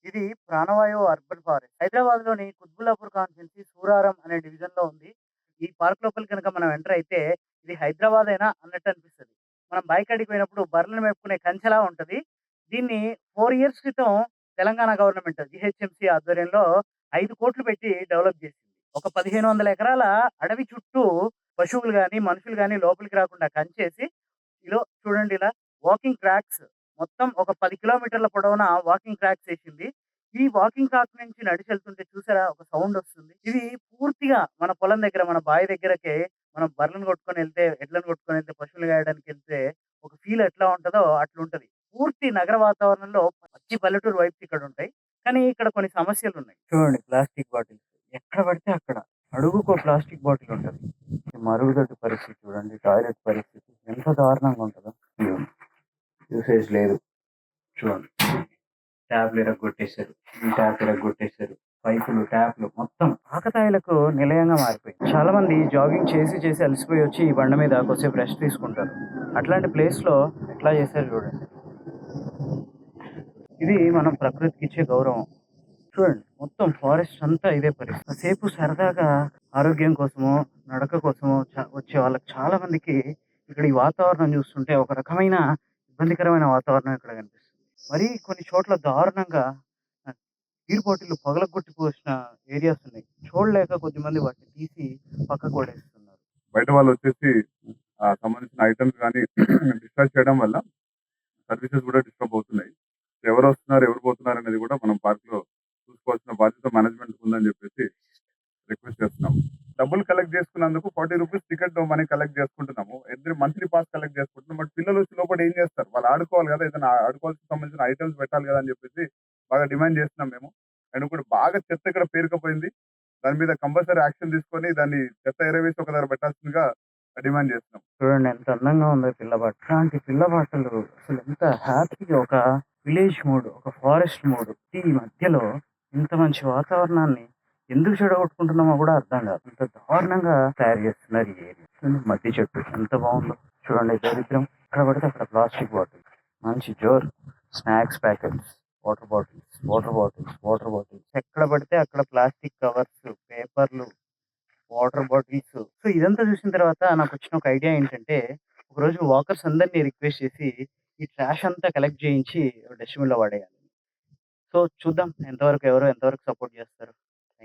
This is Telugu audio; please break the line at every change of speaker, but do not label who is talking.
ఇది ప్రాణవాయువు అర్బన్ ఫారెస్ట్. హైదరాబాద్‌లోని కుత్బుల్లాపూర్ కాన్స్టిట్యున్సీ సూరారం అనే డివిజన్‌లో ఉంది. ఈ పార్క్ లోపలికి గనుక మనం ఎంటర్ అయితే ఇది హైదరాబాదేనా అన్నట్టు అనిపిస్తది. మనం బాయికాడికి పోయినప్పుడు బర్రెలను మేపుకునే కంచెలా ఉంటది. దీన్ని 4 ఇయర్స్ క్రితం తెలంగాణ గవర్నమెంట్ జీహెచ్ఎంసీ ఆధ్వర్యంలో 5,00,00,000 పెట్టి డెవలప్ చేసింది. ఒక 1,500 ఎకరాల అడవి చుట్టూ పశువులు గాని, మనుషులు గాని లోపలికి రాకుండా కంచేసి చూడండి ఇలా వాకింగ్ ట్రాక్స్ మొత్తం ఒక 10 కిలోమీటర్ల పొడవున వాకింగ్ ట్రాక్స్ ఏసింది. ఈ వాకింగ్ ట్రాక్ నుంచి నడిచెళ్తుంటే చూసారా ఒక సౌండ్ వస్తుంది. ఇది పూర్తిగా మన పొలం దగ్గర, మన బావి దగ్గరకే మనం బర్రెలను కొట్టుకొనెళ్తే, ఎడ్లను కొట్టుకొనెళ్తే, పశువులు గాయడానికెళ్తే ఒక ఫీల్ ఎట్లా ఉంటదో అట్లుంటది. పూర్తి నగర వాతావరణంలో పచ్చి పల్లెటూరు వైబ్స్ ఇక్కడుంటాయి. కానీ ఇక్కడ కొన్ని సమస్యలున్నాయి. చూడండి ప్లాస్టిక్ బాటిల్స్ ఎక్కడ పడితే అక్కడ అడుగుకో ప్లాస్టిక్ బాటిల్ ఉంటది. ఈ మరుగుదొడ్డి పరిస్థితి చూడండి, టాయిలెట్ పరిస్థితి ఎంత దారుణంగా ఉంటదో. ఇదిగోండి యూసేజ్ లేదు. చూడండి. ట్యాప్‌లు ఇరగ్గొట్టేశారు. ఈ ట్యాప్ ఇరగ్గొట్టేశారు. పైపులు, ట్యాప్‌లు మొత్తం ఆకతాయిలకు నిలయంగా మారిపోయింది. చాలా మంది జాగింగ్ చేసి అలసిపోయి వచ్చి ఈ బండ మీద కొద్దిసేపు రెస్ట్ తీసుకుంటారు. అట్లాంటి ప్లేస్‌లో ఎట్లా చేశారు చూడండి. ఇది మనం ప్రకృతికిచ్చే గౌరవం. చూడండి మొత్తం ఫారెస్ట్ అంతా ఇదే పరిస్థితి. కాసేపు సరదాగా ఆరోగ్యం కోసమో, నడక కోసమో వచ్చే వాళ్ళకి చాలా మందికి ఇక్కడ ఈ వాతావరణం చూస్తుంటే ఒక రకమైన ఇబ్బందికరమైన వాతావరణం ఇక్కడ కనిపిస్తుంది. మరీ కొన్ని చోట్ల దారుణంగా ఆహ్, బీర్ బాటిల్లు పగలగొట్టి పోసిన ఏరియాస్ ఉన్నాయి. చూడలేక కొద్దిమంది వాటిని తీసి పక్కకు పడేస్తున్నారు. బయట వాళ్ళొచ్చేసి సంబంధించిన ఐటెమ్స్ గాని డిస్ట్రాక్ట్ చేయడం వల్ల సర్వీసెస్ కూడా డిస్టర్బ్ అవుతున్నాయి. ఎవరొస్తున్నారు, ఎవరు పోతున్నారనేది కూడా మనం పార్క్‌లో చూసుకోవాల్సిన బాధ్యత మేనేజ్‌మెంట్‌కి ఉందని చెప్పేసి రిక్వెస్ట్ చేస్తున్నాం. డబ్బులు కలెక్ట్ చేసుకున్నందుకు ₹40 టికెట్ మనీ కలెక్ట్ చేసుకుంటున్నాము. ఎవ్రీ మంత్లీ పాస్ కలెక్ట్ చేసుకుంటున్నాం. బట్ పిల్లలొచ్చి లోపట ఏం చేస్తారు? వాళ్ళు ఆడుకోవాలి గదా! ఏదైనా ఆడుకోవాల్సిన సంబంధించిన ఐటెమ్స్ పెట్టాలి గదా! అని చెప్పేసి బాగా డిమాండ్ చేస్తున్నాం మేము. అండ్ ఇంకోటి బాగా చెత్త ఇక్కడ పేరుకుపోయింది. దాని మీద కంపల్సరీ యాక్షన్ తీసుకొని దాన్ని చెత్త ఎరవేసి ఒక దగ్గర పెట్టాల్సిందిగా డిమాండ్ చేస్తున్నాం. చూడండి ఎంత అందంగా ఉందో పిల్ల బాట. ఇట్లాంటి పిల్ల బాటలు అసలు ఎంత హ్యాపీగా ఒక విలేజ్ మూడ్, ఒక ఫారెస్ట్ మూడ్ ఈ మధ్యలో ఇంత మంచి వాతావరణాన్ని ఎందుకు చెడగొట్టుకుంటున్నామో కూడా అర్థం కాదు. అంత దారుణంగా తయారు చేస్తున్నారు ఈ ఏరియా. చూడండి మద్ది చెట్టు ఎంత బాగుందో. చూడండి దరిద్రం. ఎక్కడ పడితే అక్కడ ప్లాస్టిక్ బాటిల్, మంచి జోర్, స్నాక్స్ ప్యాకెట్స్, వాటర్ బాటిల్స్ ఎక్కడ పడితే అక్కడ ప్లాస్టిక్ కవర్స్, పేపర్లు, వాటర్ బాటిల్స్. సో ఇదంతా చూసిన తర్వాత నాకొచ్చిన ఒక ఐడియా ఏంటంటే, ఒకరోజు వాకర్స్ అందరిని రిక్వెస్ట్ చేసి, ఈ ట్రాష్ అంతా కలెక్ట్ చేయించి డస్ట్‌బిన్‌లో పడేయాలి. సో చూద్దాం ఎంతవరకు ఎవరు ఎంతవరకు సపోర్ట్ చేస్తారు.